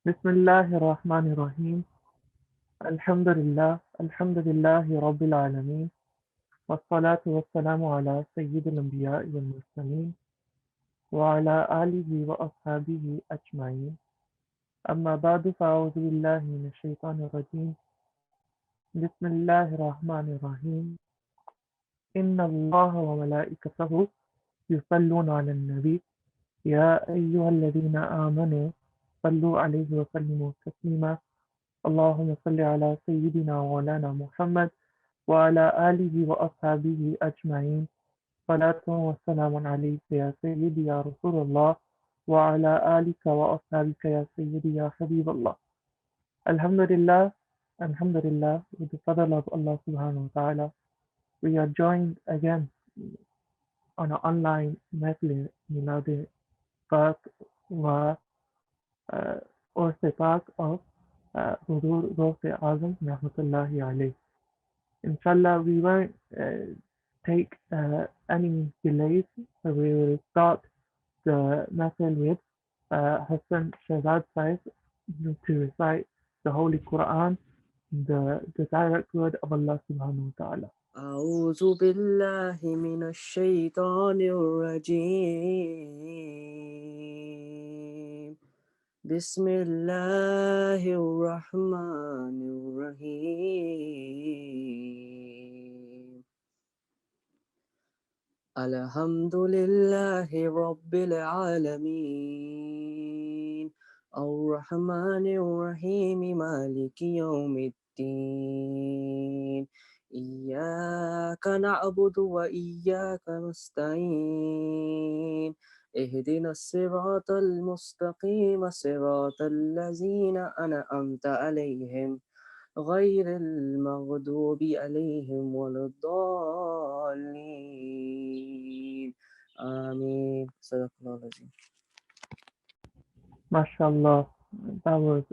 بسم الله الرحمن الرحيم. الحمد لله رب العالمين، والصلاة والسلام على سيد الأنبياء والمرسلين وعلى آله وأصحابه أجمعين. أما بعد، فأعوذ بالله من الشيطان الرجيم. بسم الله الرحمن الرحيم. إن الله وملائكته يصلون على النبي يا أيها الذين آمنوا صلوا عليه وسلموا تسليما. اللهم صل على سيدنا ومولانا محمد وعلى آله وأصحابه أجمعين. صلاة وسلام عليك يا سيدي يا رسول الله، وعلى آلك وأصحابك يا سيدي يا حبيب الله. Alhamdulillah, Alhamdulillah, with the fadl of Allah subhanahu wa ta'ala, we are joined again on an online محفل میلاد پاک و عرس پاک of حضور غوث اعظم رحمت اللہ علیہ. Inshallah, we won't take any delays, so we will start the method with Hassan Shahzad Saif to recite the Holy Quran, the direct word of Allah subhanahu wa ta'ala. أعوذ بالله من الشيطان الرجيم. بسم الله الرحمن الرحيم. الحمد لله رب العالمين، الرحمن الرحيم، مالك يوم الدين. إياك نعبد وإياك نستعين، اهدنا الصراط المستقيم، صراط الذين أنعمت عليهم غير المغضوب عليهم ولا الضالين. آمين. صدق الله العظيم. MashaAllah, that was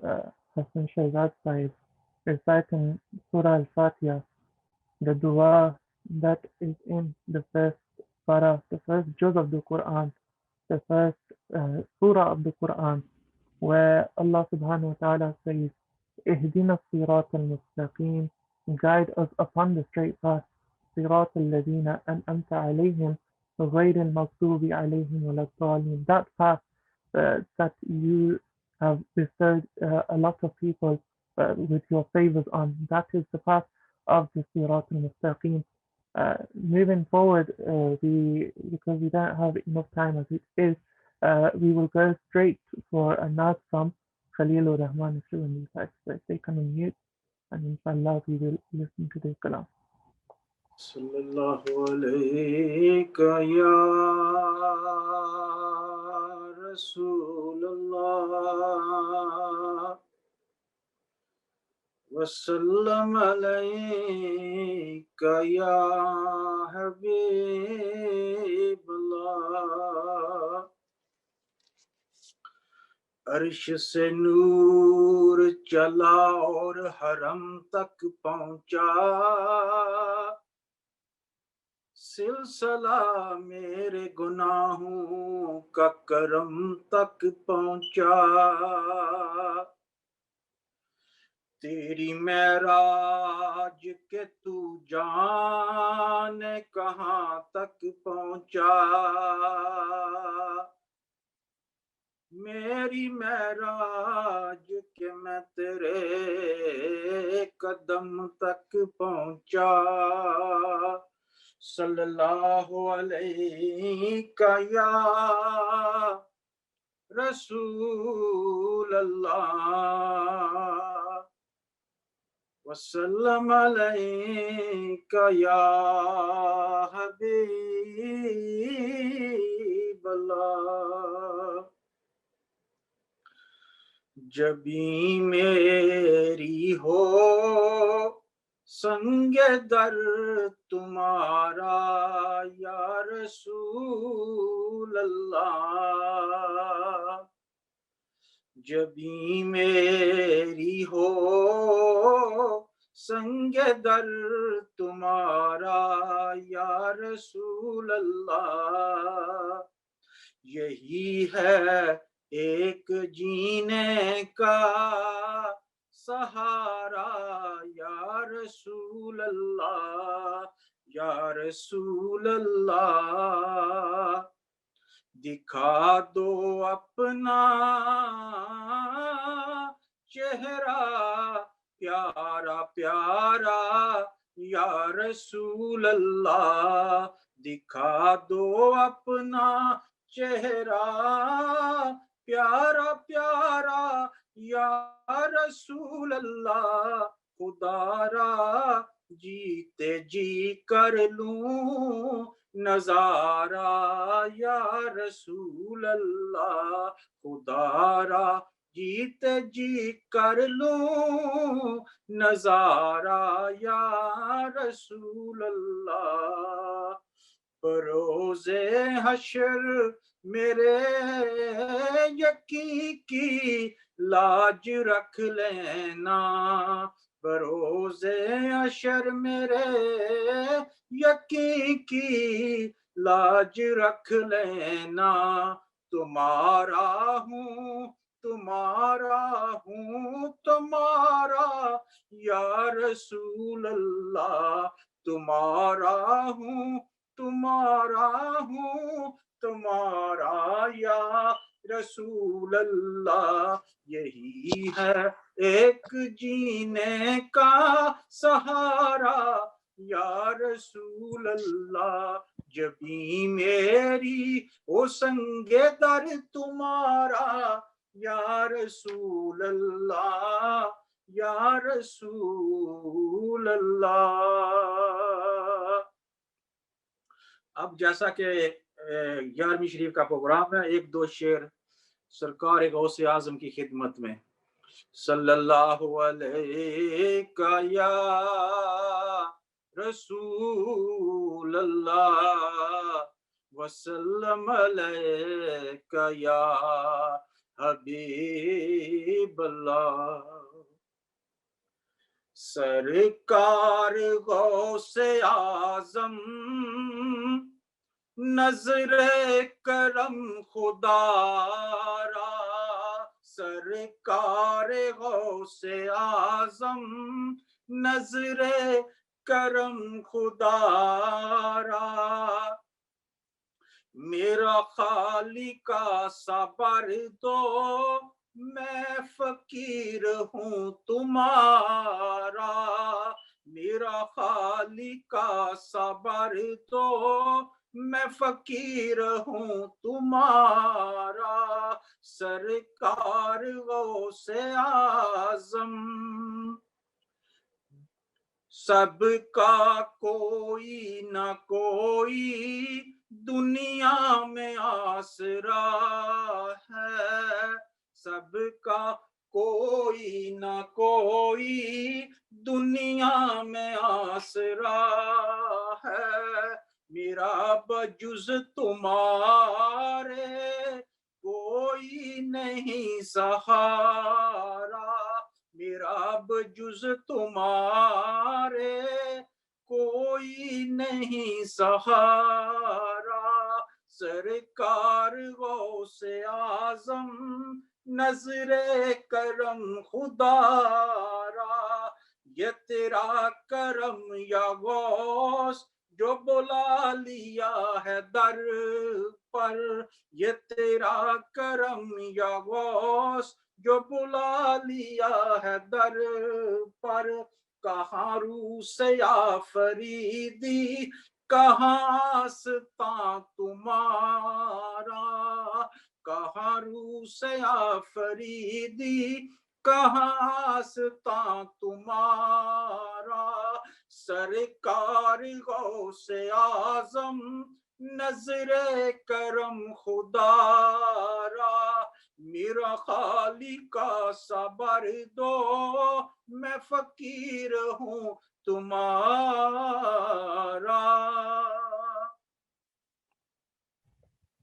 Hassan Shahzad Saif reciting Surah Al-Fatiha, the dua that is in the first para, the first juz of the Quran, the first surah of the Quran, where Allah subhanahu wa ta'ala says, اهدنا الصراط المستقيم, guide us upon the straight path, صراط الذين أنعمت عليهم غير المغضوب عليهم ولا الضالين, that path that you have bestowed a lot of people with your favors on, that is the path of the صراط المستقيم. Moving forward, because we don't have enough time as it is, we will go straight for a nod from Khalilur Rahman Shrivan Isa. So they can unmute, and inshallah we will listen to their kalam. Sallallahu alayka ya Rasulullah, wa sallam alayka ya Habiballah. عرش سے نور چلا اور حرم تک پہنچا، سلسلہ میرے گناہوں کا کرم تک پہنچا، تیری معراج کے تو جانے کہاں تک پہنچا، میری معراج کے میں تیرے قدم تک پہنچا، صلی اللہ علیہ یا رسول اللہ، وسلم علیہ یا حبیب اللہ. جبھی میری ہو سنگ در تمہارا یا رسول اللہ، جبھی میری ہو سنگ در تمہارا یا رسول اللہ، یہی ہے ایک جینے کا سہارا یا رسول اللہ یا رسول اللہ دکھا دو اپنا چہرہ پیارا پیارا یا رسول اللہ دکھا دو اپنا چہرہ پیارا پیارا یا رسول اللہ خدا را جیتے جی کر لوں نظارہ یا رسول اللہ خدا را جیتے جی کر لوں نظارہ یا رسول اللہ بروز حشر میرے یقین کی لاج رکھ لینا بروز حشر میرے یقین کی لاج رکھ لینا تمہارا ہوں تمہارا یا رسول اللہ تمہارا ہوں تمہارا یا رسول اللہ یہی ہے ایک جینے کا سہارا یا رسول اللہ جبیں میری او سنگ در تمہارا یا رسول اللہ یا رسول اللہ. اب جیسا کہ 11ویں شریف کا پروگرام ہے ایک دو شعر سرکار غوث اعظم کی خدمت میں. صلی اللہ علیہ یا رسول اللہ وسلم علیک یا حبیب اللہ. سرکار غوث اعظم نظر کرم خدا را سرکار غوث اعظم نظر کرم خدا را میرا خالق کا صبر دو میں فقیر ہوں تمہارا میرا خالق کا صبر دو میں فقیر ہوں تمہارا سرکار غوث اعظم سب کا کوئی نہ کوئی دنیا میں آسرا ہے سب کا کوئی نہ کوئی دنیا میں آسرا ہے میرا بجز تمہارے کوئی نہیں سہارا میرا بجز تمہارے کوئی نہیں سہارا سرکار غوث اعظم نظر کرم خدا را یہ تیرا کرم یا غوث جو بلا لیا ہے در پر یہ تیرا کرم یا غوث جو بلا لیا ہے در پر کہاں روس یا فریدی کہاں آستاں تمہارا کہاں روس یا فریدی کہاں آستاں تمہارا سرکار غوث اعظم نظر کرم خدا را میرا خالق کا صبر دو میں فقیر ہوں تمہارا.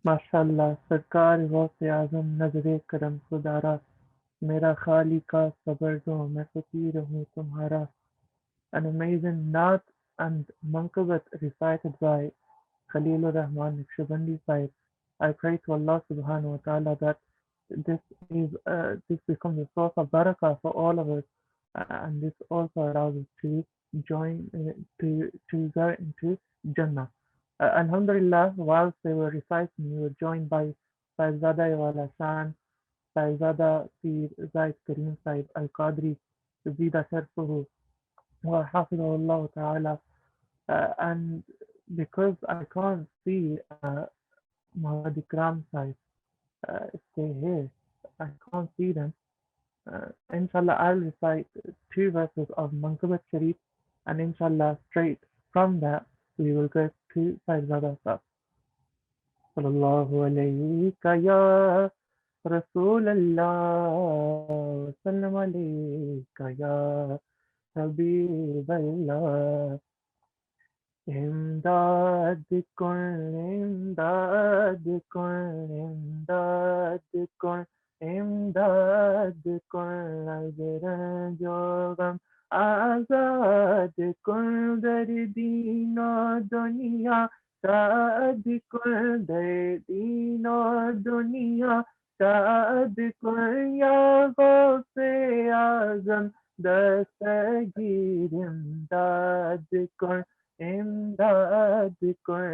ماشاءاللہ. سرکار غوث اعظم نظر کرم خدا را میرا خالق کا صبر دو میں فقیر ہوں تمہارا. An amazing naat and manqabat recited by Khalil Rahman Naqshbandi Sahib. I pray to Allah subhanahu wa ta'ala that this becomes a source of barakah for all of us, and this also allows us to join to go into Jannah. Alhamdulillah, whilst they were reciting, we were joined by Sayyidada Wala Shan, Sayyidada Sir Zaid Karim Saib Al Qadri, Zida Sharfuhu, wa Hafidahullah Ta'ala. And because I can't see Muhammad Ikram Saib stay here, I can't see them. Inshallah, I'll recite two verses of Mankabat Sharif, and inshallah, straight from that, we will go to Sayyidada Sahib. Sallallahu alayka ya Rasul Allah, Sallam alayka ya Habib Allah. İmdad kun, imdad kun, imdad kun, imdad kun, azra jogam azad kun, dar dino duniya, saad kun, dar dino duniya, saad kun, ya Gause Azam, dastagir imdad kun. امداد کر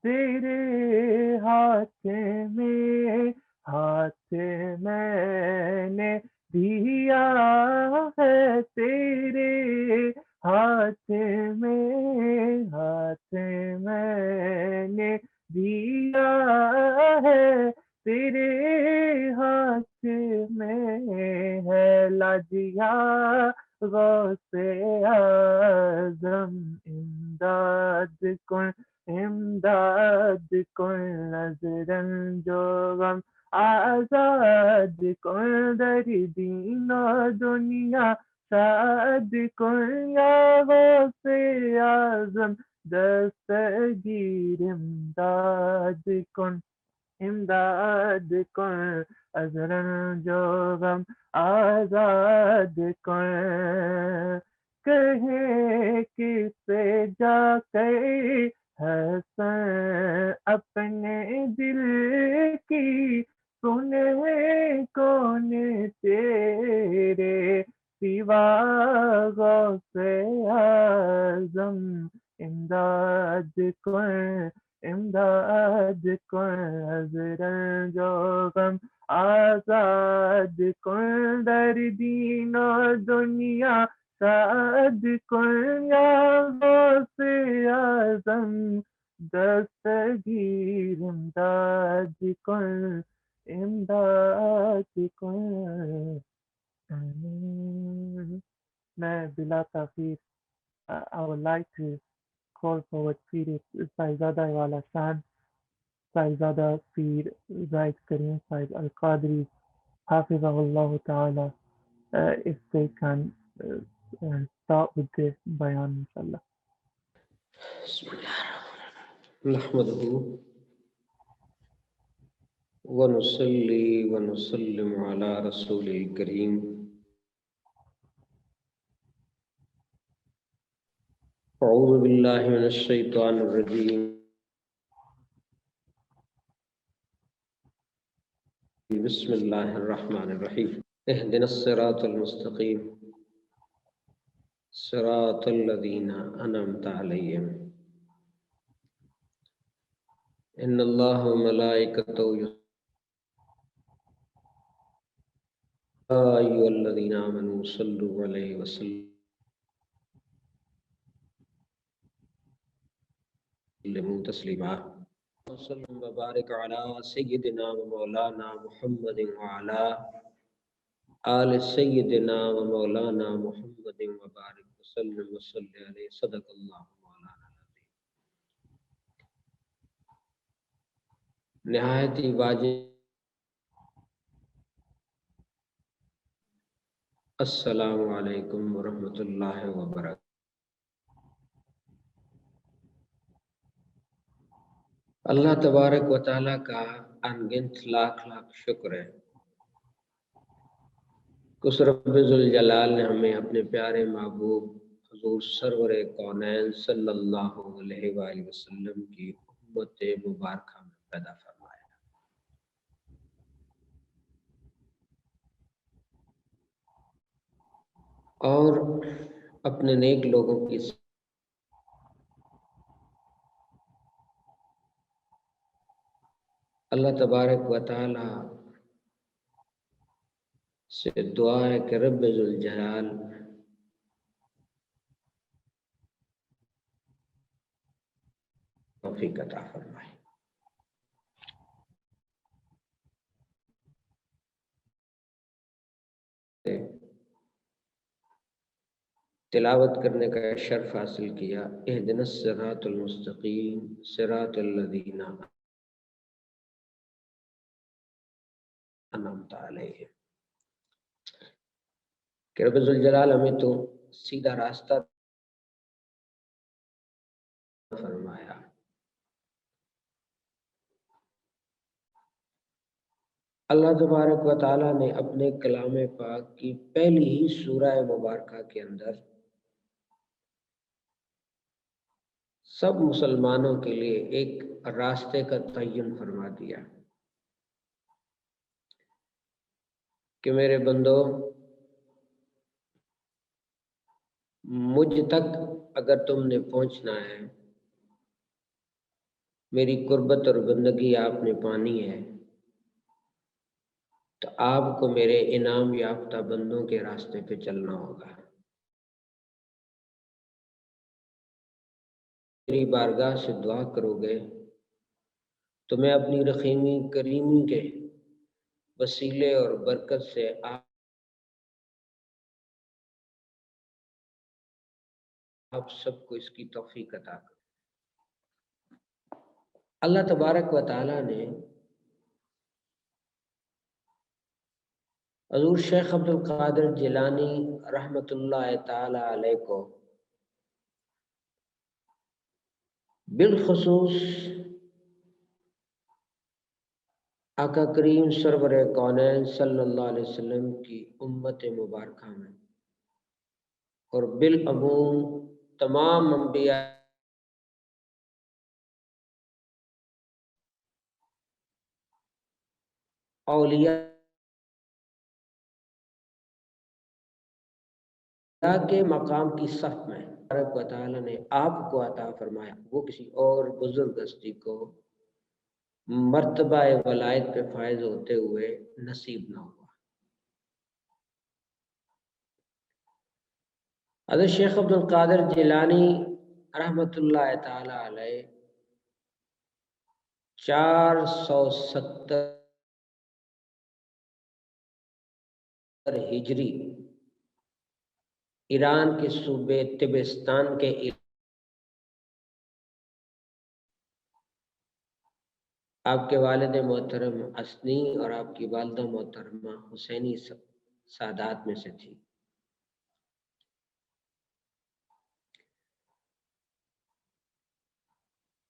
تیرے ہاتھ میں نے دیا ہے تیرے ہاتھ میں نے دیا ہے تیرے ہاتھ میں ہے لاجیا غوث اعظم امداد کن نظرن جو غم آزاد کن در دین و دنیا شاد کن یا غوث اعظم دستگیر امداد کن ازرن جو غم آزاد کن کہے کسے جا کے حسن اپنے دل کی سنے کون تیرے سوا غوث اعظم امداد کن ازرن جو غم آزاد کن در دین و دنیا شاد کن یا غوث اعظم دستگیر امداد کن میں بلا تاخیر I would like to call forward Sir Sayyidada Wala Shan, Sayyidada Sir Zaid Karim Saib Al Qadri, Hafizahullah Ta'ala, if they can start with this bayan, inshallah. نحمده ونصلي ونسلم على رسول الكريم أعوذ بالله من الشيطان الرجيم بسم الله الرحمن الرحيم اهدنا الصراط المستقيم صراط الذين أنعمت عليهم إن الله وملائكته يا أيها الذين آمنوا صلوا عليه وسلموا تسليما وسلم وبارك على سيدنا ومولانا محمد وعلى آل سيدنا ومولانا محمد وبارك وسلم وصل عليه صدق الله مولانا العظيم. نہایت ہی واجب السلام علیکم ورحمۃ اللہ وبرکاتہ. اللہ تبارک و تعالیٰ کا انگنت لاکھ لاکھ شکر ہے کہ اس رب ذوالجلال نے ہمیں اپنے پیارے محبوب حضور سرور کونین صلی اللہ علیہ وآلہ وسلم کی امت مبارکہ میں پیدا فرمایا. اور اپنے نیک لوگوں کی اللہ تبارک و تعالی سے دعا ہے کہ رب ذوالجلال توفیق عطا فرمائے۔ تلاوت کرنے کا شرف حاصل کیا، اہدنا الصراط المستقیم صراط الذین انعمت علیہم، کہ رب ذوالجلال ہمیں تو سیدھا راستہ فرمایا۔ اللہ تبارک و تعالیٰ نے اپنے کلام پاک کی پہلی ہی سورہ مبارکہ کے اندر سب مسلمانوں کے لیے ایک راستے کا تعین فرما دیا کہ میرے بندو، مجھ تک اگر تم نے پہنچنا ہے، میری قربت اور بندگی آپ نے پانی ہے، تو آپ کو میرے انعام یافتہ بندوں کے راستے پہ چلنا ہوگا۔ میری بارگاہ سے دعا کرو گے تو میں اپنی رحیمی کریمی کے وسیلے اور برکت سے آپ سب کو اس کی توفیق عطا کروں۔ اللہ تبارک و تعالیٰ نے حضور شیخ عبد القادر جیلانی رحمۃ اللہ تعالی علیہ کو بالخصوص آقا کریم سرور کونین صلی اللہ علیہ وسلم کی امت مبارکہ میں اور بالعموم تمام انبیاء اولیاء کے مقام کی صف میں تبارک و تعالیٰ نے آپ کو عطا فرمایا، وہ کسی اور بزرگ ہستی کو مرتبہ ولایت پہ فائز ہوتے ہوئے نصیب نہ ہوا۔ حضرت شیخ عبد القادر جیلانی رحمۃ اللہ تعالی علیہ 470 ہجری ایران کے صوبے تبستان کے آپ کے والد محترم حسنی اور آپ کی والدہ محترمہ حسینی سادات میں سے تھی۔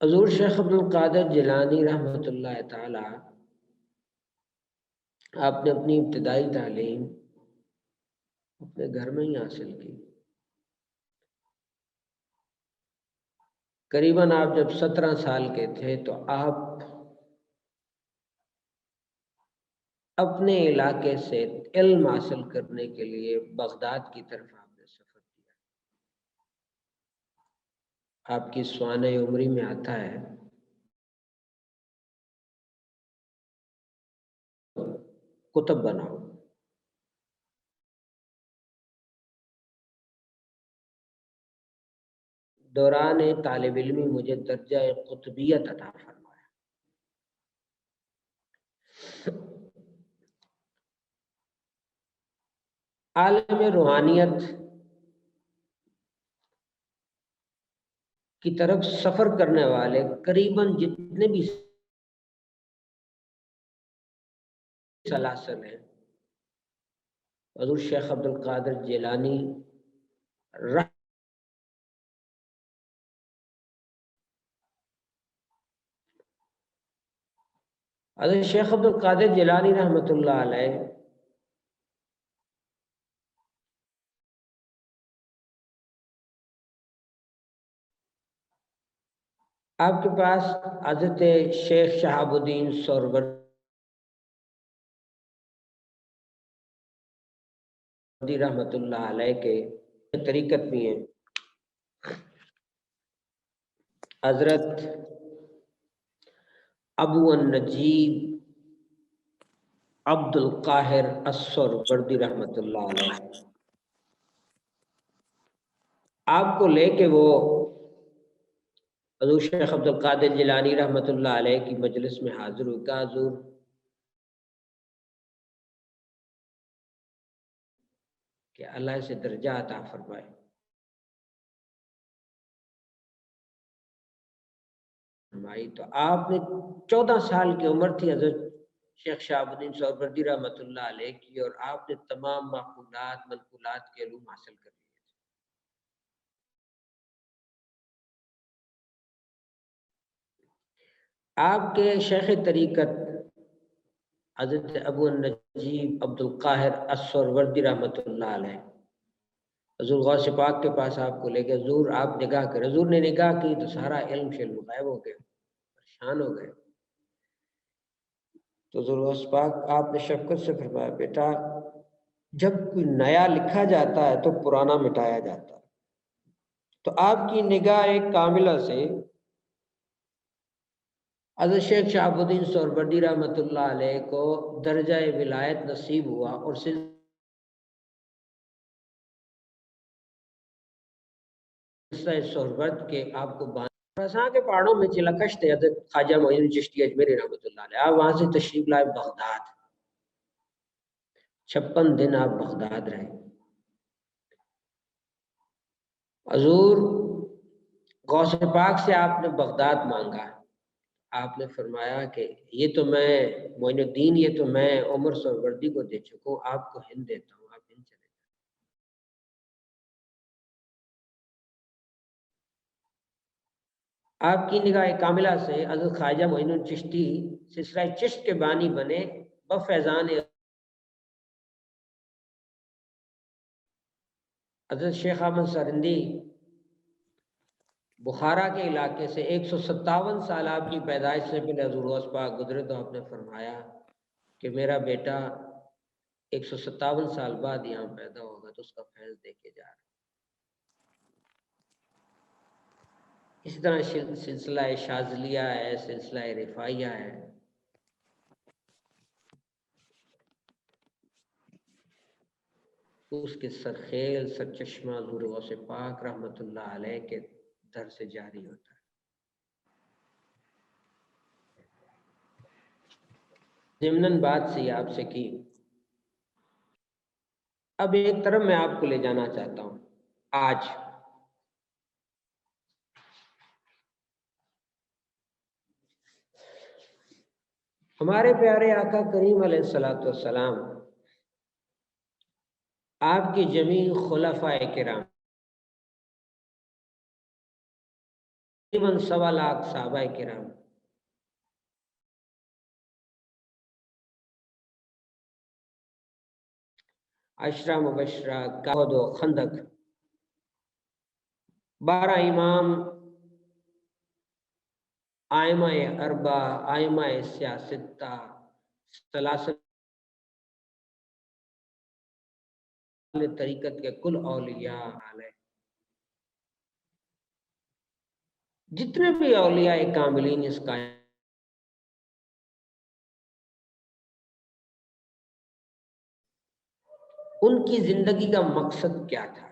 حضور شیخ عبد القادر جیلانی رحمۃ اللہ تعالی آپ نے اپنی ابتدائی تعلیم اپنے گھر میں ہی حاصل کی۔ قریباً آپ جب 17 سال کے تھے تو آپ اپنے علاقے سے علم حاصل کرنے کے لیے بغداد کی طرف آپ نے سفر کیا۔ آپ کی سوانح عمری میں آتا ہے کتب بناؤ۔ دوران طالب علمی مجھے درجہ قطبیت عطا فرمایا۔ عالم روحانیت کی طرف سفر کرنے والے قریباً جتنے بھی سلاسل ہیں، حضور شیخ عبد القادر جیلانی حضرت شیخ عبد القادر جیلانی رحمۃ اللہ علیہ آپ کے پاس حضرت شیخ شہاب الدین سہروردی رحمۃ اللہ علیہ کے طریقت بھی ہیں۔ حضرت ابو النجیب عبد القاہر السہروردی رحمۃ اللہ علیہ، آپ کو لے کے وہ حضور شیخ عبد القادر جیلانی رحمۃ اللہ علیہ کی مجلس میں حاضر ہوئی، کہا حضور کہ اللہ سے درجہ عطا فرمائے۔ تو آپ نے 14 سال کی عمر تھی حضرت شیخ شہاب الدین سہروردی رحمۃ اللہ علیہ کی، اور آپ نے تمام معقولات منقولات کے علوم حاصل کر لیے۔ آپ کے شیخ طریقت حضرت ابو النجیب عبد القاہر السہروردی رحمۃ اللہ علیہ حضور غوث پاک کے پاس آپ کو لے گئے، حضور آپ نگاہ کریں۔ حضور نے نگاہ کی تو سارا علم شلم غائب ہو گیا، پریشان ہو گئے۔ تو حضور غوث پاک آپ نے شفقت سے فرمایا، بیٹا جب کوئی نیا لکھا جاتا ہے تو پرانا مٹایا جاتا ہے، تو آپ کی نگاہ ایک کاملہ سے حضرت شیخ شہاب الدین سہروردی رحمۃ اللہ علیہ کو درجہ ولایت نصیب ہوا، اور سلسلہ سہرورد کے آپ کو خراساں کے پہاڑوں میں چلکش تھے حضرت خواجہ معین الدین چشتی اجمیری رحمۃ اللہ علیہ، آپ وہاں سے تشریف لائے بغداد، 56 دن آپ بغداد رہے۔ حضور غوث پاک سے آپ نے بغداد مانگا، آپ نے فرمایا کہ یہ تو میں معین الدین، یہ تو میں عمر سہروردی کو دے چکا ہوں، آپ کو ہند دیتا ہوں، آپ ہند چلے جائیں۔ آپ کی نگاہ کاملہ سے حضرت خواجہ معین الدین چشتی سلسلہ چشت کے بانی بنے بفیضان حضرت شیخ احمد سرندی بخارا کے علاقے سے 157 سال آپ کی پیدائش سے پہلے حضور غوث پاک گزرے، تو آپ نے فرمایا کہ میرا بیٹا 157 سال بعد یہاں پیدا ہوگا تو اس کا فیض دے کے جا رہا ہے۔ اسی طرح سلسلہ شاذلیہ ہے، سلسلہ رفاعیہ ہے، اس کے سرخیل سرچشمہ حضور غوث پاک رحمۃ اللہ علیہ کے در سے جاری ہوتا ہے۔ ضمناً بات سی آپ سے کی، اب ایک طرف میں آپ کو لے جانا چاہتا ہوں۔ آج ہمارے پیارے آقا کریم علیہ الصلوۃ والسلام، آپ کی جمیع خلفائے کرام، تقریباً 1.25 لاکھ صحابہ کرام، عشرہ مبشرہ، احد و خندق، 12 امام، ائمہ اربع، ائمہ سیاستہ، سلاسل طریقت کے کل اولیاء علیہ، جتنے بھی اولیاء کاملین اس کا ان کی زندگی کا مقصد کیا تھا؟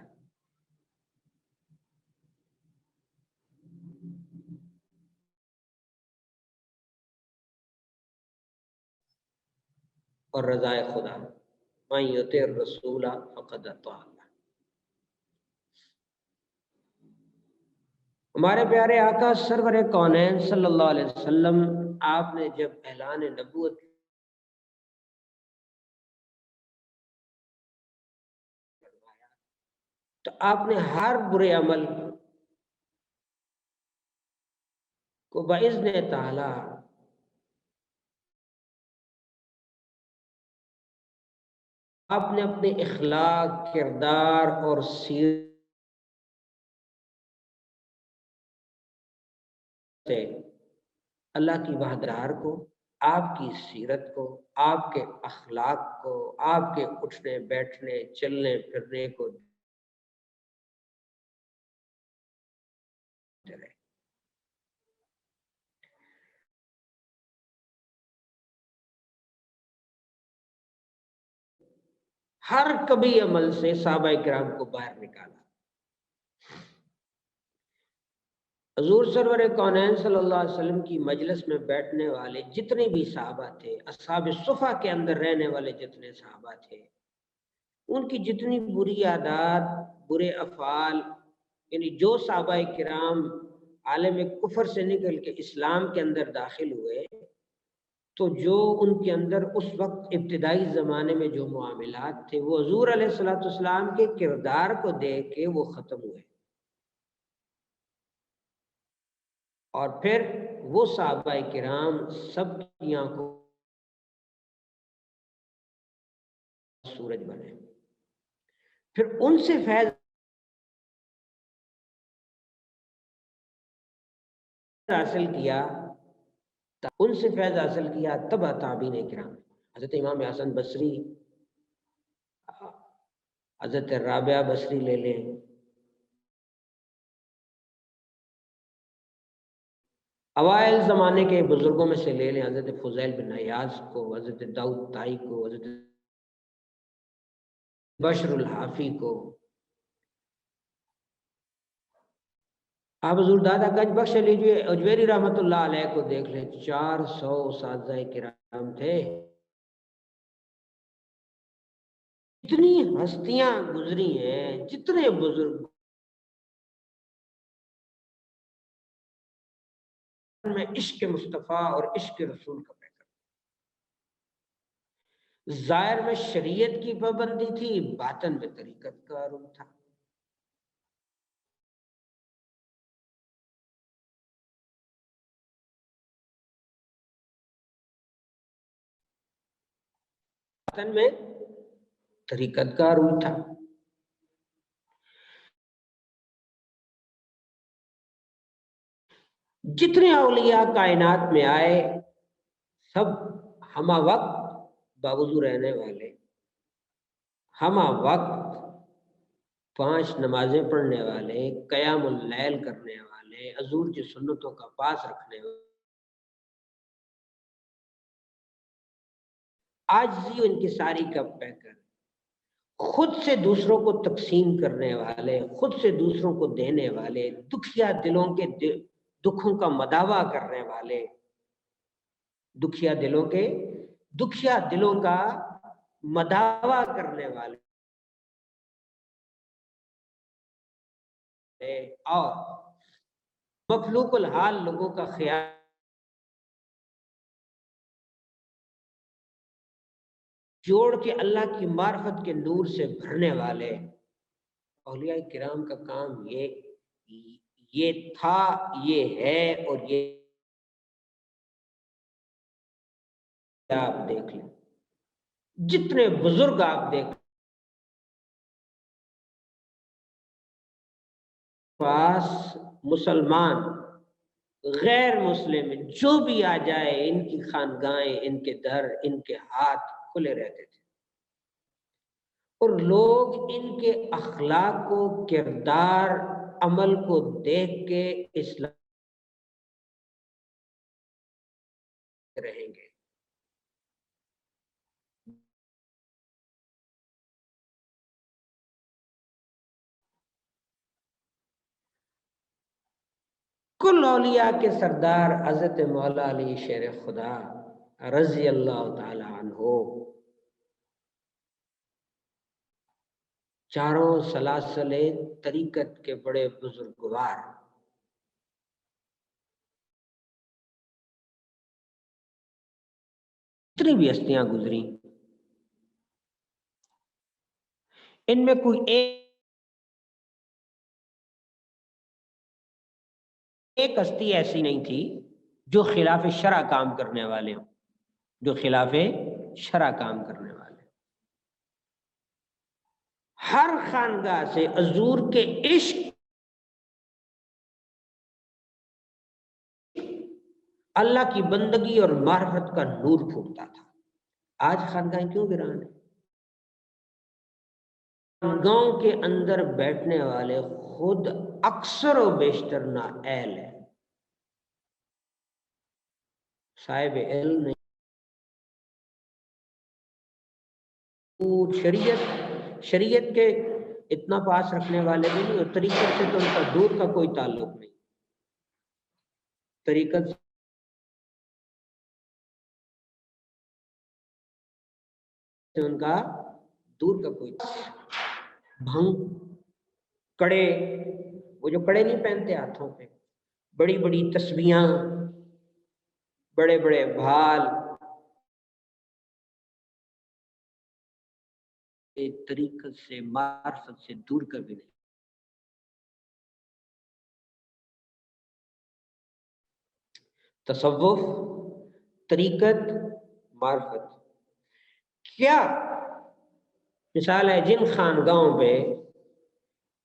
اور رضائے خدا، من یطع الرسول فقد اطاع اللہ۔ ہمارے پیارے آقا سرور کونین صلی اللہ علیہ وسلم، آپ نے جب اعلان نبوت تو آپ نے ہر برے عمل کو باذن تعالی آپ نے اپنے اخلاق، کردار اور سیرت سے اللہ کی وحدت کو آپ کی سیرت کو، آپ کے اخلاق کو، آپ کے اٹھنے بیٹھنے چلنے پھرنے کو رہے۔ ہر کبھی عمل سے صحابہ کرام کو باہر نکالا۔ حضور سرور کونین صلی اللہ علیہ وسلم کی مجلس میں بیٹھنے والے جتنے بھی صحابہ تھے، اصحاب صفا کے اندر رہنے والے جتنے صحابہ تھے، ان کی جتنی بری عادات، برے افعال، یعنی جو صحابہ کرام عالم کفر سے نکل کے اسلام کے اندر داخل ہوئے، تو جو ان کے اندر اس وقت ابتدائی زمانے میں جو معاملات تھے، وہ حضور علیہ الصلوۃ والسلام کے کردار کو دیکھ کے وہ ختم ہوئے۔ اور پھر وہ صحابہ کرام سب کی آنکھوں سورج بنے، پھر ان سے فیض حاصل کیا، ان سے فیض حاصل کیا تبع تابعین کرام، حضرت امام حسن بصری، حضرت رابعہ بصری لے لیں، اوائل زمانے کے بزرگوں میں سے لے لیں، حضرت فضیل بن عیاض کو، حضرت داؤد طائی کو، حضرت بشر الحافی کو، آپ حضور دادا گنج بخش علی اجویری رحمۃ اللہ علیہ کو دیکھ لیں، 400 اساتذہ کرام تھے۔ جتنی ہستیاں گزری ہیں، جتنے بزرگ میں عشق مصطفیٰ اور عشق رسول کا پیکر، ظاہر میں شریعت کی پابندی تھی، باطن میں طریقت کا روح تھا۔ باطن میں طریقت کا روح تھا۔ جتنے اولیاء کائنات میں آئے، سب ہمہ وقت باوضو رہنے والے، ہمہ وقت 5 نمازیں پڑھنے والے، قیام اللیل کرنے والے، حضور کی سنتوں کا پاس رکھنے والے، عاجزی ان کی ساری کا پیکر، خود سے دوسروں کو تقسیم کرنے والے، خود سے دوسروں کو دینے والے، دکھیا دلوں کے دکھوں کا مداوا کرنے والے، دکھیا دلوں کا مداوا کرنے والے، اور مخلوق الحال لوگوں کا خیال جوڑ کے اللہ کی معرفت کے نور سے بھرنے والے۔ اولیاء کرام کا کام یہ تھا، یہ ہے، اور یہ آپ دیکھ لیں، جتنے بزرگ آپ دیکھ لیں، پاس مسلمان غیر مسلم جو بھی آ جائے، ان کی خانگاہیں، ان کے در، ان کے ہاتھ کھلے رہتے تھے، اور لوگ ان کے اخلاق کو، کردار، عمل کو دیکھ کے اسلام رہیں گے۔ کل اولیاء کے سردار حضرت مولا علی شیر خدا رضی اللہ تعالی عنہ، چاروں سلاسل طریقت کے بڑے بزرگوار، جتنی بھی ہستیاں گزری، ان میں کوئی ایک ہستی ایسی نہیں تھی جو خلاف شرع کام کرنے والے ہوں، جو خلاف شرع کام کرنے والے۔ ہر خانگاہ سے حضور کے عشق اللہ کی بندگی اور معرفت کا نور پھوٹتا تھا. آج خانقاہیں کیوں ویران ہیں؟ گاؤں کے اندر بیٹھنے والے خود اکثر و بیشتر نااہل ہیں، صاحب علم نہیں. شریعت کے اتنا پاس رکھنے والے بھی نہیں، اور طریقت سے تو ان کا دور کا کوئی تعلق نہیں. طریقت سے ان کا دور کا کوئی بھنگ کڑے، وہ جو کڑے نہیں پہنتے ہاتھوں پہ، بڑی بڑی تسبیحاں، بڑے بڑے بھال، طریقت سے معرفت سے دور کا بھی نہیں. تصوف، طریقت، معرفت. کیا مثال ہے جن خانگاہوں پہ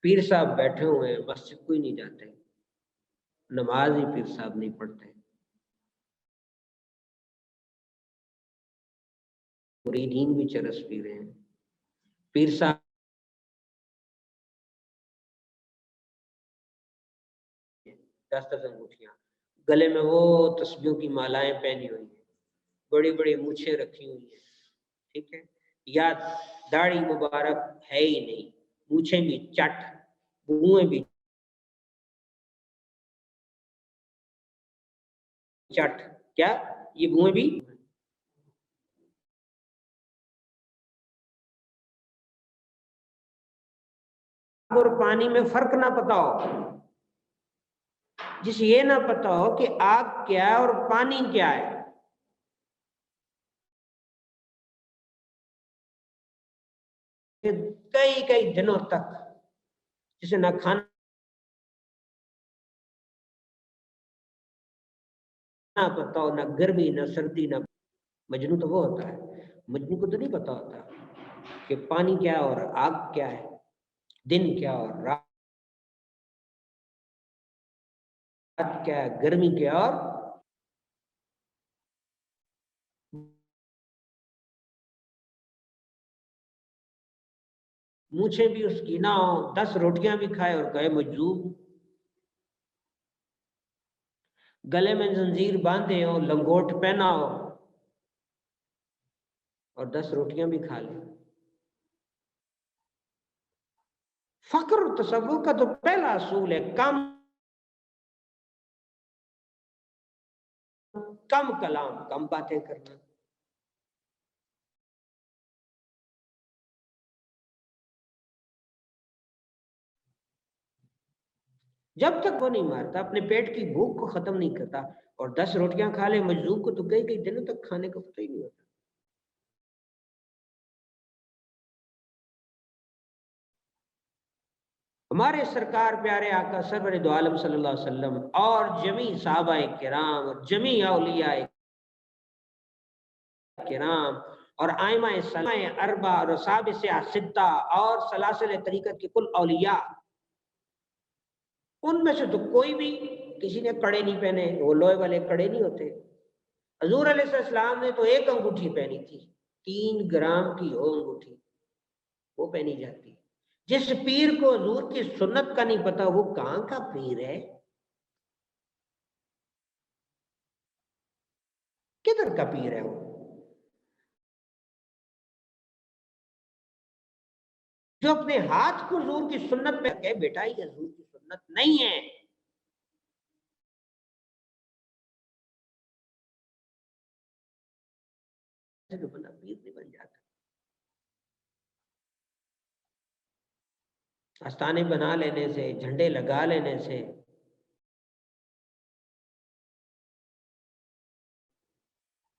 پیر صاحب بیٹھے ہوئے ہیں، مسجد کوئی نہیں جاتے، نماز ہی پیر صاحب نہیں پڑھتے، مریدین بھی چرس پی رہے ہیں، پیر صاحب 10 انگوٹھیاں، گلے میں وہ تسبیحوں کی مالائیں پہنی ہوئی ہیں، بڑی بڑی مونچھیں رکھی ہوئی ہیں، ٹھیک ہے، یا داڑھی مبارک ہے ہی نہیں، مونچھیں بھی چٹ، منہیں بھی چٹ، کیا یہ منہیں بھی اور پانی میں فرق نہ پتا ہو، جس یہ نہ پتا ہو کہ آگ کیا ہے اور پانی کیا ہے، کئی کئی دنوں تک جسے نہ کھانا پتا ہو، نہ گرمی نہ سردی نہ. مجنو تو وہ ہوتا ہے، مجنو کو تو نہیں پتا ہوتا کہ پانی کیا ہے اور آگ کیا ہے، دن کیا اور رات کیا ہے، گرمی کیا اور مونچھیں بھی اس کی نہ ہو، 10 روٹیاں بھی کھائے اور کہے مجذوب، گلے میں زنجیر باندھے ہو، لنگوٹ پہنا ہو اور 10 روٹیاں بھی کھا لیں. فقر اور تصوف کا تو پہلا اصول ہے کم کلام، کم باتیں کرنا. جب تک وہ نہیں مارتا، اپنے پیٹ کی بھوک کو ختم نہیں کرتا، اور 10 روٹیاں کھا لے مجذوب کو تو کئی کئی دنوں تک کھانے کا پتہ ہی نہیں ہوتا. ہمارے سرکار پیارے آقا سرور دو عالم صلی اللہ علیہ وسلم اور جمیع صحابہ کرام اور جمیع اولیاء کرام اور ائمہ سلفہ اربعہ اور اصحاب ستہ اور سلاسل طریقت کے کل اولیاء، ان میں سے تو کوئی بھی کسی نے کڑے نہیں پہنے، وہ لوہے والے کڑے نہیں ہوتے. حضور علیہ السلام نے تو ایک انگوٹھی پہنی تھی، 3 گرام کی ہو انگوٹھی، وہ پہنی جاتی. جس پیر کو حضور کی سنت کا نہیں پتا وہ کہاں کا پیر ہے، کدھر کا پیر ہے وہ؟ جو اپنے ہاتھ کو حضور کی سنت پہ کہے بیٹا یہ حضور کی سنت نہیں ہے، تو بندہ پیر نہیں بن جاتا. آستانے بنا لینے سے، جھنڈے لگا لینے سے،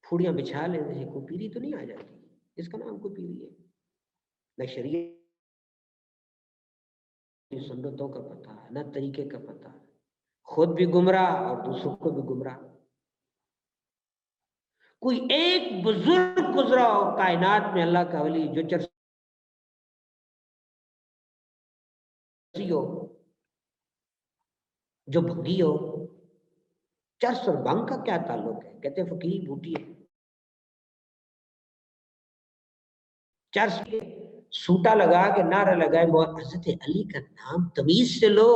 پھوڑیاں بچھا لینے سے کوئی پیری تو نہیں آ جاتی. اس کا نام کوئی پیری ہے؟ نہ شریعت سنتوں کا پتہ، نہ طریقے کا پتہ، خود بھی گمراہ اور دوسروں کو بھی گمراہ. کوئی ایک بزرگ گزرا ہو کائنات میں اللہ کا ولی جو چرسی ہو، جو بھنگی ہو، چرس اور بھنگ کا کیا تعلق ہے؟ کہتے فقیر بوٹی ہے، چرس سوٹا لگا کے نعرہ لگائے حضرت علی کا نام تمیز سے لو،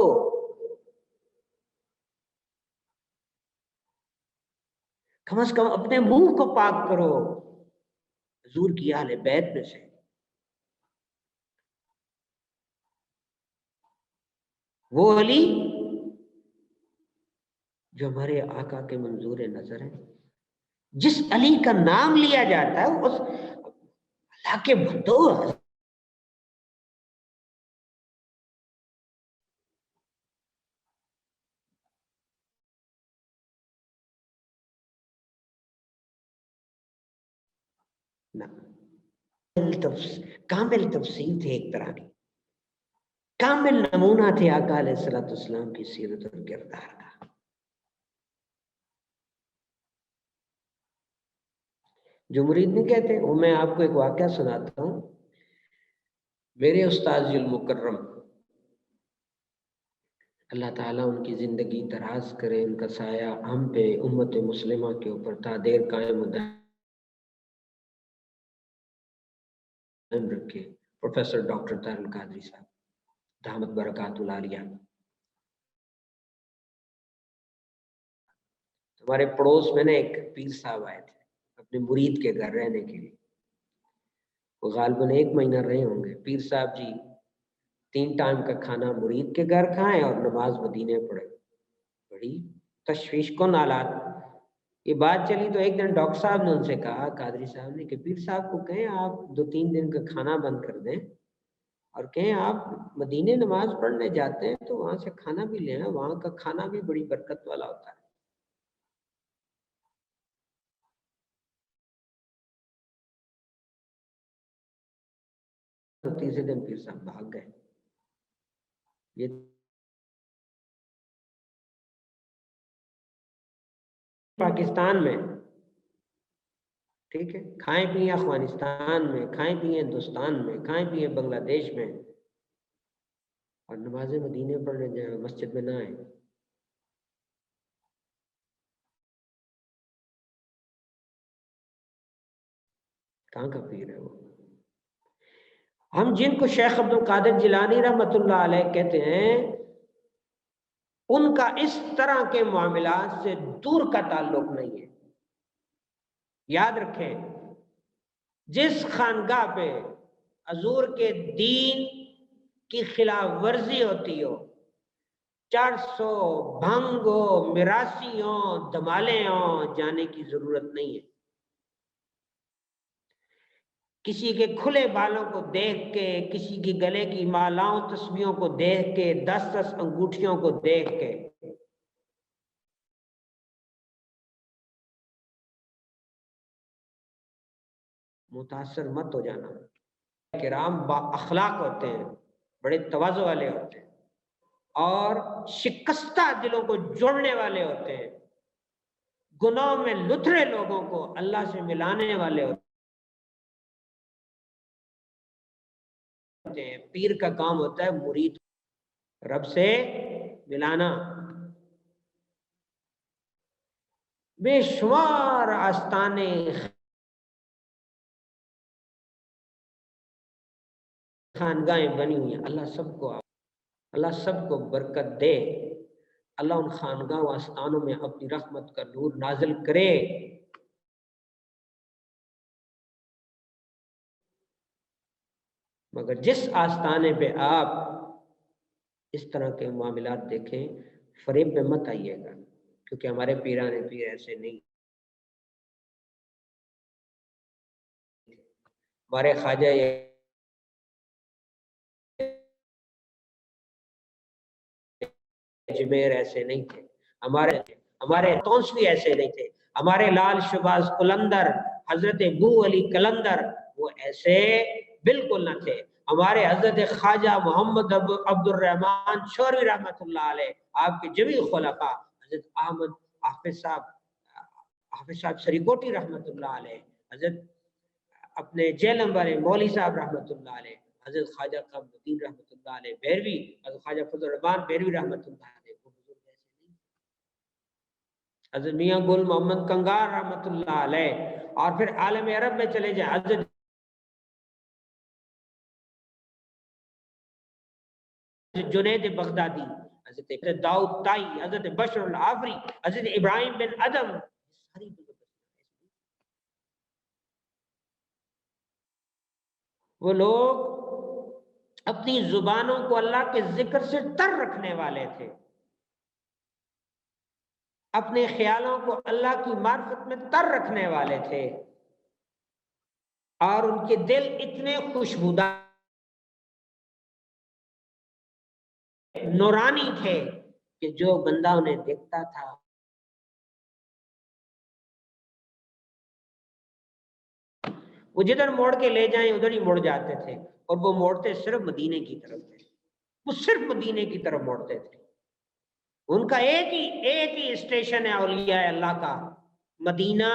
کم از کم اپنے منہ کو پاک کرو حضور کی اہل بیت میں سے۔ وہ علی جو ہمارے آقا کے منظور نظر ہے، جس علی کا نام لیا جاتا ہے اس اللہ کے بندو کامل تفصیل تھے، ایک طرح کی کامل نمونہ تھے آقا علیہ الصلوۃ والسلام کی سیرت اور کردار کا۔ جو مرید نہیں کہتے وہ، میں آپ کو ایک واقعہ سناتا ہوں۔ میرے استاد المکرم اللہ تعالیٰ ان کی زندگی دراز کرے، ان کا سایہ ہم پہ امت مسلمہ کے اوپر تا دیر قائم و دائم رکھے، پروفیسر ڈاکٹر طاہر القادری صاحب دامت برکات العالیہ۔ ہمارے پڑوس میں نا ایک پیر صاحب آئے تھے اپنے مرید کے گھر رہنے کے لیے، وہ غالباً 1 مہینہ رہے ہوں گے۔ پیر صاحب جی 3 ٹائم کا کھانا مرید کے گھر کھائیں اور نماز مدینے پڑھے، بڑی تشویش کن حالات۔ یہ بات چلی تو ایک دن ڈاکٹر صاحب نے ان سے کہا، قادری صاحب نے، کہ پیر صاحب کو کہیں آپ 2-3 دن کا کھانا بند کر دیں اور کہیں آپ مدینے نماز پڑھنے جاتے ہیں تو وہاں سے کھانا بھی لیں، وہاں کا کھانا بھی بڑی برکت والا ہوتا ہے۔ تو تیسرے دن پیر صاحب بھاگ گئے۔ یہ پاکستان میں ٹھیک ہے، کھائیں پیئیں افغانستان میں، کھائیں پیئیں ہندوستان میں، کھائیں پیئیں بنگلہ دیش میں، اور نماز مدینے پڑھنے جائیں، مسجد میں نہ آئیں۔ کہاں کا پیر ہے وہ؟ ہم جن کو شیخ عبد القادر جیلانی رحمۃ اللہ علیہ کہتے ہیں، ان کا اس طرح کے معاملات سے دور کا تعلق نہیں ہے۔ یاد رکھیں، جس خانگاہ پہ حضور کے دین کی خلاف ورزی ہوتی ہو، چرسوں، بھنگوں، مراسیوں، دمالیوں، جانے کی ضرورت نہیں ہے۔ کسی کے کھلے بالوں کو دیکھ کے، کسی کی گلے کی مالاؤں تسبیحوں کو دیکھ کے، 10 انگوٹھیوں کو دیکھ کے متاثر مت ہو جانا۔ کرام با اخلاق ہوتے ہیں، بڑے تواضع والے ہوتے ہیں، اور شکستہ دلوں کو جوڑنے والے ہوتے ہیں، گناہوں میں لتھڑے لوگوں کو اللہ سے ملانے والے ہوتے ہیں۔ پیر کا کام ہوتا ہے مرید رب سے ملانا۔ بے شمار آستانے خانگاہیں بنی ہوئی ہیں، اللہ سب کو برکت دے، اللہ ان خانگاہ و آستانوں میں اپنی رحمت کا نور نازل کرے۔ مگر جس آستانے پہ آپ اس طرح کے معاملات دیکھیں، فریب میں مت آئیے گا، کیونکہ ہمارے پیرانے پیر ایسے نہیں، ہمارے خواجہ اجمیر ایسے نہیں تھے، ہمارے تونسوی ایسے نہیں تھے، ہمارے لال شہباز قلندر، حضرت بو علی قلندر وہ ایسے بالکل نہ تھے۔ ہمارے حضرت خواجہ محمد عبد الرحمن شوروی رحمۃ اللہ علیہ، آپ کے جمیع خلفاء، حضرت احمد حافظ صاحب سریکوٹی رحمۃ اللہ علیہ، حضرت اپنے جیلم والے مولوی صاحب رحمۃ اللہ علیہ، حضرت خواجہ قمر الدین رحمۃ اللہ علیہ بیروی، حضرت خواجہ فضل الرحمان بیروی رحمۃ اللہ علیہ، وہ بزرگ ایسے نہیں، حضرت میاں گل محمد کنگار رحمۃ اللہ علیہ، اور پھر عالم عرب میں چلے جائیں حضرت جنید بغدادی، حضرت داؤد تائی، حضرت بشر العافری، حضرت ابراہیم بن ادم، ساری وہ لوگ اپنی زبانوں کو اللہ کے ذکر سے تر رکھنے والے تھے، اپنے خیالوں کو اللہ کی معرفت میں تر رکھنے والے تھے، اور ان کے دل اتنے خوشبودار نورانی تھے کہ جو بندہ انہیں دیکھتا تھا وہ جدھر موڑ کے لے جائیں ادھر ہی مڑ جاتے تھے، اور وہ موڑتے صرف مدینے کی طرف تھے، وہ صرف مدینے کی طرف موڑتے تھے۔ ان کا ایک ہی اسٹیشن ہے اولیاء اللہ کا، مدینہ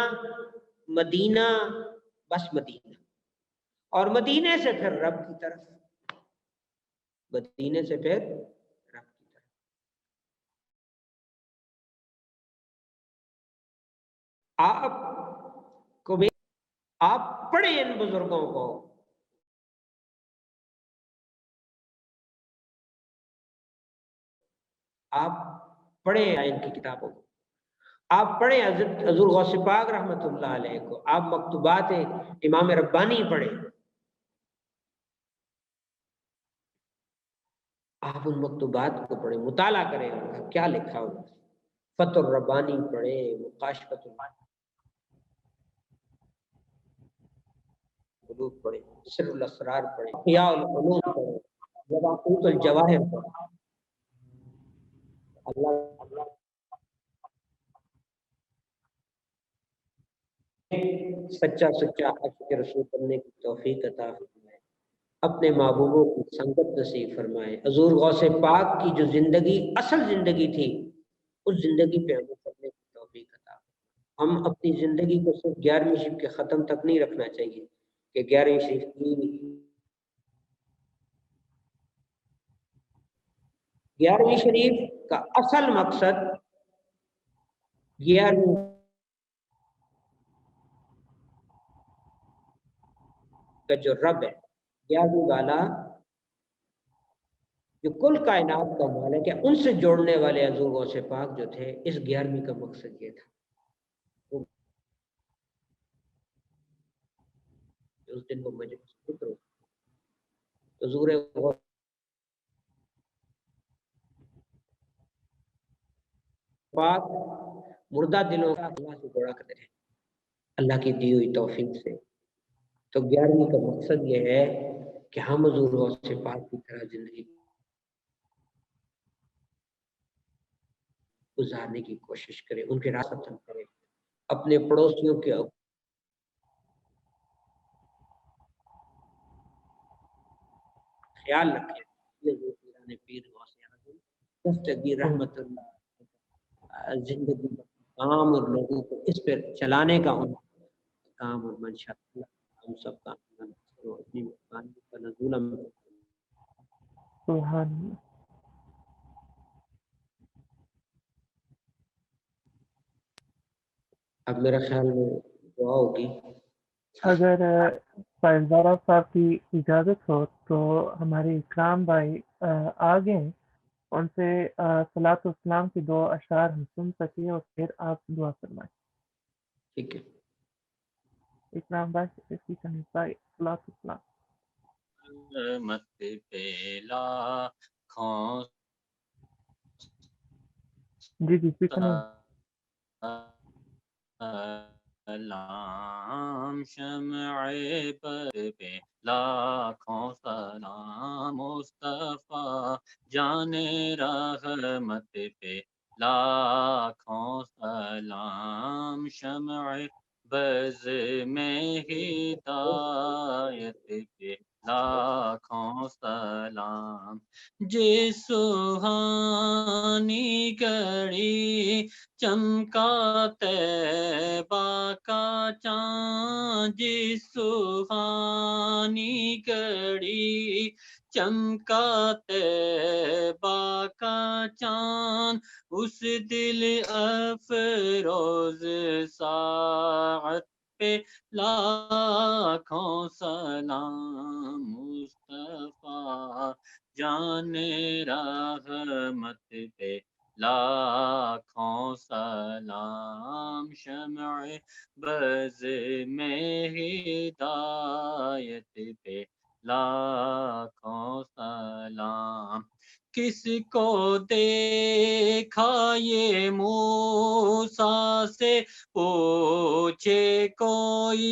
مدینہ، بس مدینہ، اور مدینے سے پھر رب کی طرف، مدینے سے پھر رب کی طرف۔ آپ پڑھیں ان بزرگوں کو، آپ پڑھیں ان کی کتابوں کو، آپ پڑھیں حضور غوث پاک رحمۃ اللہ علیہ کو، آپ مکتوبات امام ربانی پڑھیں، آپ ان مکتوبات کو پڑھیں، مطالعہ کریں ان کا کیا لکھا انہوں نے، فتح الربانی پڑھیں، مکاشفۃ القلوب پڑھیں، سر الاسرار پڑھیں، احیاء العلوم پڑھیں، یاقوت الجواہر پڑھیں۔ اللہ سچا عاشق رسول بننے کی توفیق عطا فرمائے، اپنے محبوبوں کی سنگت نصیب فرمائے، حضور غوث پاک کی جو زندگی اصل زندگی تھی اس زندگی پہ عمل کرنے کی توفیق عطا فرمائے۔ ہم اپنی زندگی کو صرف 11ویں شریف کے ختم تک نہیں رکھنا چاہیے کہ 11ویں شریف کی 11ویں شریف کا اصل مقصد 11ویں کا جو رب ہے، 11ویں والا جو کل کائنات کا مالک ہے، ان سے جوڑنے والے حضور غوث پاک جو تھے، اس 11ویں کا مقصد یہ تھا۔ اس دن وہ مجلس فکر حضور غوث پاک مردہ دلوں کا اللہ سے جوڑا کرتے ہیں اللہ کی دی ہوئی توفیق سے۔ تو 11ویں کا مقصد یہ ہے کہ ہم حضور غوث پاک کی طرح زندگی گزارنے کی کوشش کریں، ان کے راستہ ختم کریں، اپنے پڑوسیوں کے خیال رکھیں۔ یہ حضور پیر غوث اعظم دستگیر رحمت اللہ زندگی کام اور لوگوں کو اس پر چلانے کا ان کام اور منشا ہم سب کا اپنی مہربانی کا نزول سبحان اللہ۔ اب میرا خیال میں دعا ہوگی۔ اگر فائزارہ صاحب کی اجازت ہو تو ہمارے اکرام بھائی آگے ان سے صلاۃ والسلام کی دو اشعار ہم سن سکیں اور پھر آپ دعا فرمائیں۔ ٹھیک ہے، اکرام بھائی اسی کا نسائی صلاۃ والسلام۔ مت پیلا کھوں جی سنیں۔ سلام شمع بر پہ لاکھوں سلام مصطفیٰ جان رحمت پہ لاکھوں سلام شمع بز میں ہدایت پہ لاکھوں سلام جس سبحانی گھڑی چمکا طیبہ کا چاند جس سبحانی گھڑی چمکا طیبہ کا چاند اس دل افروز ساعت پہ لاکھوں سلام مصطفیٰ جان رحمت پہ لاکھوں سلام شمع بز میں ہدایت پہ لاکھوں سلام کس کو دیکھا یہ موسیٰ سے پوچھے کوئی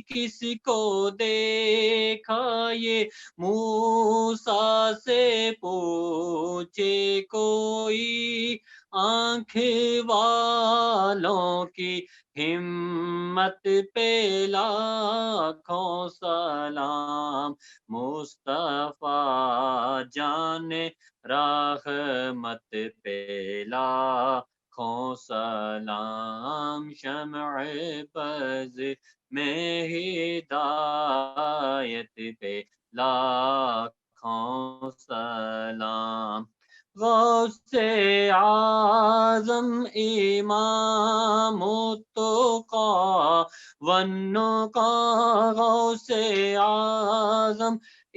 کس کو دیکھا یہ موسیٰ سے پوچھے کوئی آنکھ والوں کی ہمت پہ لاکھوں سلام مصطفیٰ جان رحمت پہ لاکھوں سلام شمع بز میں ہدایت پہ لاکھوں سلام غوث اعظم امام التقیٰ والنقیٰ غوث اعظم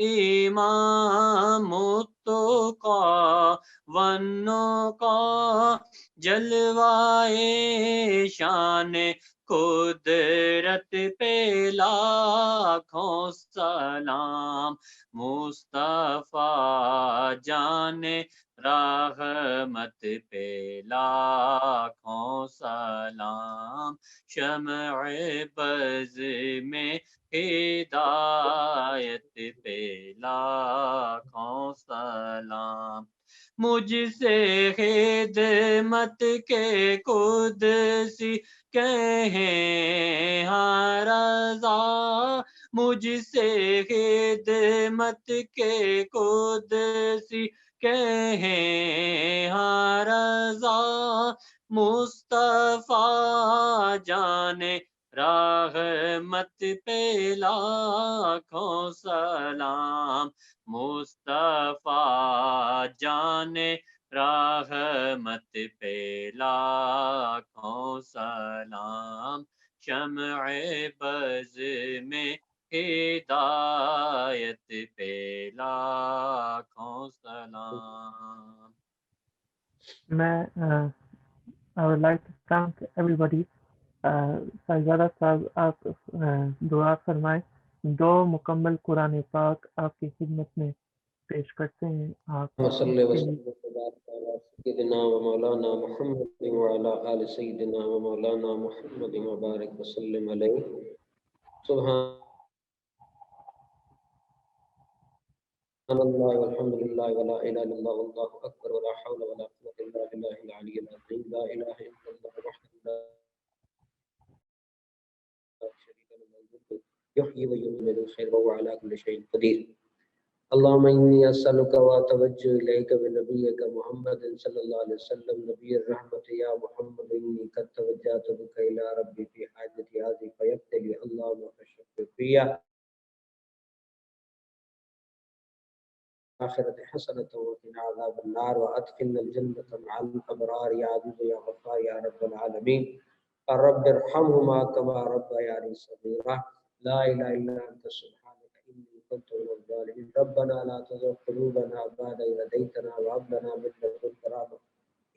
امام التقیٰ والنقیٰ جلوائے شان قدرت پہ لاکھوں سلام مصطفیٰ جان رحمت پہ لاکھوں سلام شمع بز میں ہدایت پہ لاکھوں سلام مجھ سے خدمت کے قدسی کہیں ہاں رضا مجھ سے خدمت کے قدسی کہیں ہاں رضا مصطفیٰ جانے رحمت پہ لاکھوں سلام مصطفیٰ جانے رحمت پہ لاکھوں سلام شمع بز میں ہدایت پہ لاکھوں سلام. I would like to thank everybody. سائزادہ صاحب آپ دعا فرمائیں. 2 مکمل قرآن پاک آپ کی خدمت میں پیش کرتے ہیں. آپ صلی وسلم سیدنا و مولانا محمد وعلى آل سیدنا و مولانا محمد وبارک وسلم علیہ. سبحان اللہ والحمد للہ ولا الہ الا اللہ واللہ اکبر ولا حول ولا قوة الا باللہ العلی العظیم. لا الہ الا اللہ وحده لا شریک له الملك يحيي ويميت بالخير وهو على كل شيء قدير. اللهم إني أسألك وأتوجه إليك بنبيك محمد صلى الله عليه وسلم نبي الرحمة يا محمد إني قد توجهت بك إلى ربي في حاجتي هذه فيبتلي اللهم فشفع فيها آخرة حسنة وقنا عذاب النار وأدخلنا الجنة مع الأبرار يا عزيز يا غفار يا رب العالمين. رب ارحمهما كما ربياني صغيرا. لا إله إلا أنت سبحانك إني كنت من الظالمين. ربنا لا تزغ قلوبنا بعد إذ هديتنا وهب لنا من لدنك رحمة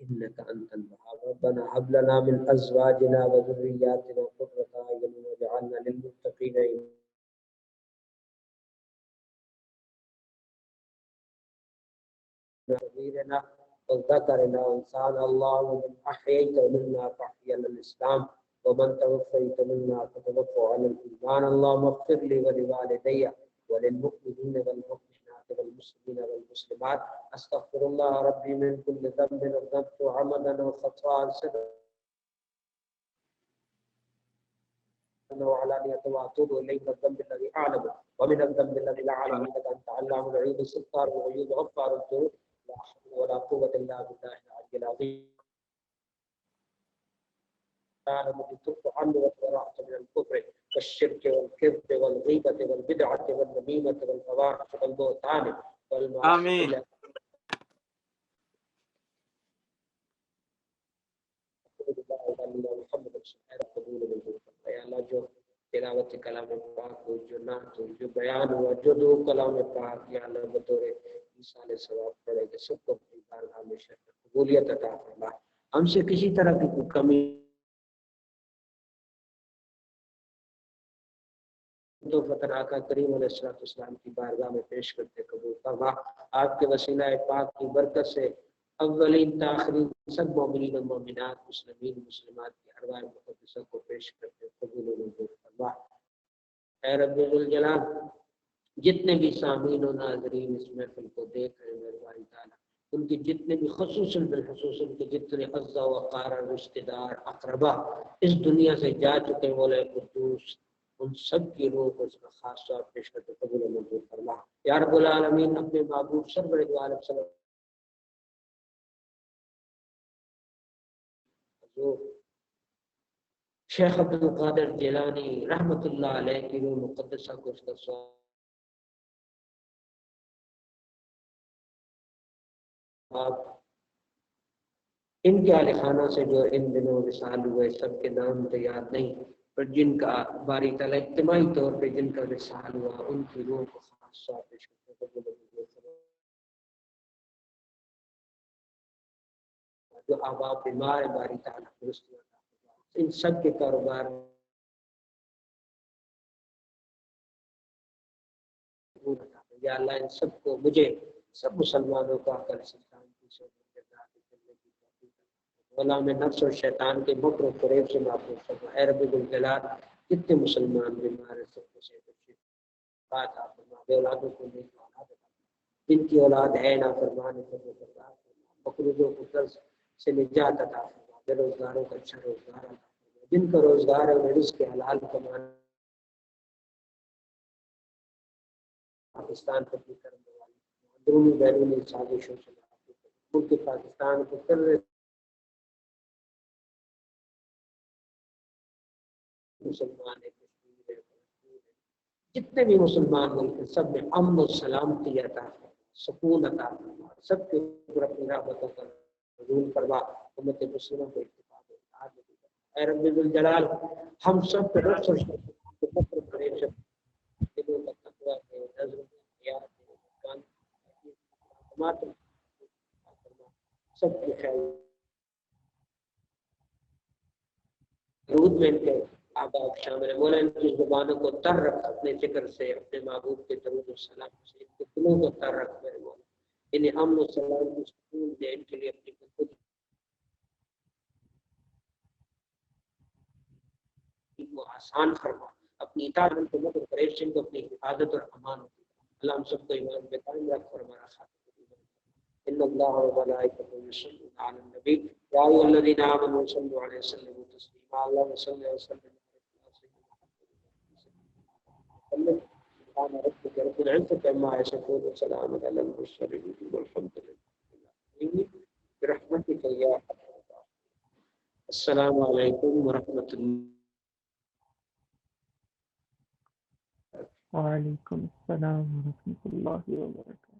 إنك أنت الوهاب. ربنا هب لنا من أزواجنا وذرياتنا قرة أعين واجعلنا للمتقين كبيرنا وذكرنا وانسانا. اللهم من احييت منا فاحيا الاسلام ومن توفيت منا فتوفى على الايمان. اللهم اغفر لي ولوالدي وللمؤمنين والمؤمنات والمسلمين والمسلمات. استغفر الله ربي من كل ذنب اذنبت عمدا وخطا سرا وعلانية واتوب اليه من الذنب الذي اعلم ومن الذنب الذي لا اعلم انك انت علام الغيوب الستار الغيوب غفار الذنوب لا حول ولا قوة إلا بالله العلي العظيم. أنا مجدت عني وتبرأت من الكفر والشرك والكذب والغيبة والبدعة والنميمة والفواحش والبهتان والمعاصي آمين كلها. محمد قبول منظور فرما یا اللہ جو تلاوت کلام پاک ہو، جو نعت ہو، جو بیان ہوا، جو دو کلام پاک یا اللہ بطور مثال ثواب پڑے گا، سب کو اپنی بارگاہ میں شرف قبولیت عطا فرما. ہم سے کسی طرح کی کوئی کمی تو فتن آقا کریم علیہ السلام کی بارگاہ میں پیش کرتے قبول فرما. آپ کے وسیلہ پاک کی برکت سے اولین تاخرین سب مومنین و مومنات، مسلمین مسلمات کی ارواح مقدسہ کو پیش کرتے قبول و منظور فرما. اے رب ذوالجلال، جتنے بھی سامعین و ناظرین اس محفل کو دیکھ رہے ہیں مہربانی تعالیٰ ان کی جتنے بھی خصوصاً بالخصوص ان کے جتنے اعزا و اقارا رشتہ دار اقربا اس دنیا سے جا چکے مولا قدوس، ان سب کی روح کو اس کا خاص طور پیش کرتے قبول و منظور فرما. یا رب العالمین، اپنے محبوب سرور دو عالم صلی اللہ جو شیخ عبد القادر جیلانی رحمۃ اللہ علیہ کی روح مقدسہ کو اس کا ثواب، ان کے اہل خانہ سے جو ان دنوں وصال ہوئے سب کے نام تو یاد نہیں، پر جن کا باری تعالیٰ اجتماعی طور پہ جن کا وصال ہوا ان کی روح کو خاص طور پیش کرتے جو آباد بیمار باری تعالیٰ درست ان سب کے کاروبار یا اللہ ان سب کو مجھے سب مسلمانوں کا کر سلطان کی غلام نفس اور شیطان کے مکر و فریب سے محفوظ فرما. اے رب الجلال، کتنے مسلمان بیمار ہیں سب کو صحت و شفا عطا فرما. بے اولادوں کو نیک اولاد عطا فرما. جن کی اولاد ہے نافرمان سب کو عطا فرما. مقروضوں کو قرض سے نجات عطا فرما. بے روزگاروں کا اچھا روزگار عطا فرما. جن کا روزگار ہے انہیں رزق حلال کمانا پاکستان پر بھی کرنے والی اندرونی بیرونی سازشوں سے محفوظ فرما. ملک پاکستان کو کر مسلمان ہے، کشمیر ہے، فلسطین ہے، جتنے بھی مسلمان ملک ہیں سب میں امن و سلامتی عطا فرما، سکون عطا فرما. سب کے اوپر اپنی رحمتوں کا نزول فرما. امت مسلموں کو اتفاق و اتحاد نصیب فرما. اے رب ذوالجلال، ہم سب کو نفس اور شیطان کے مکر و فریب سے دلوں کا تقویٰ ہے، نظر ہے، حیا ہے، کان ہے، تمام سب کی خیر درود میں ان کے آباد شامل ہے. مولا ان کی زبانوں کو تر رکھ اپنے ذکر سے، اپنے محبوب کے درود و سلام سے. ان کے دلوں کو تر رکھ میرے مولا. انہیں امن و سلام کی سکون دے. ان کے لیے اپنی خود کو آسان فرما. اپنی اطاعت کو مت فریب سے کو اپنی حفاظت اور امان ہوتی. اللہ ہم سب کو ایمان میں قائم رکھ اور ہمارا خاتمہ ان اللہ وملائکتہ یصلون علی النبی یا ایھا الذین آمنوا صلوا علیہ وسلم تسلیما. اللهم صل وسلم سبحان ربك رب العزة عما يصفون وسلام على المرسلين والحمد لله برحمتك يا ارحم الراحمين. السلام علیکم ورحمۃ اللہ. وعلیکم السلام ورحمۃ اللہ وبرکاتہ.